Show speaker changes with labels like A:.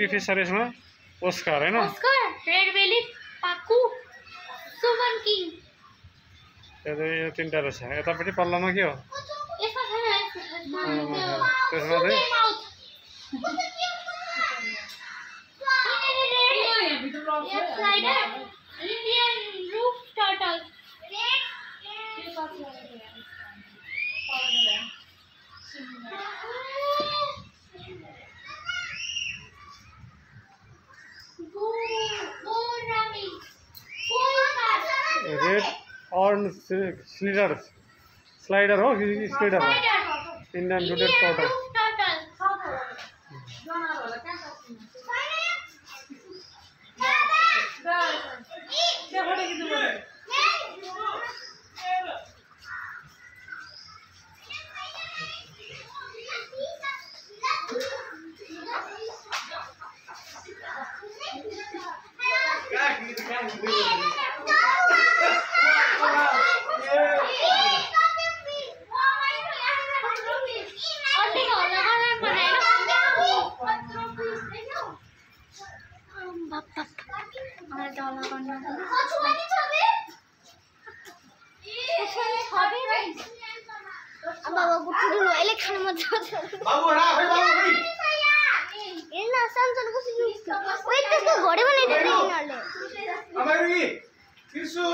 A: के फिस छ यसमा ओस्कार हैन
B: ओस्कार रेड बेली पाकु सुमन किङ
A: यो तीनटा रहेछ यतापट्टि पल्लोमा के हो
B: यसमा छैन
A: त्यसमा चाहिँ
B: slider Indian roof turtle
A: red orange slider हो कि स्लाइडर हो इंडियन रूटेड टर्टल
B: बाबा गुट्टुलो इलेक्सन मा जान्छ
C: बाबु रा खै बाबु खै
B: हेर्न सन्सन कसरी ओइ त्यस्तो घडे बनाइदिन्छ यिनीहरुले
C: अमरवी किसु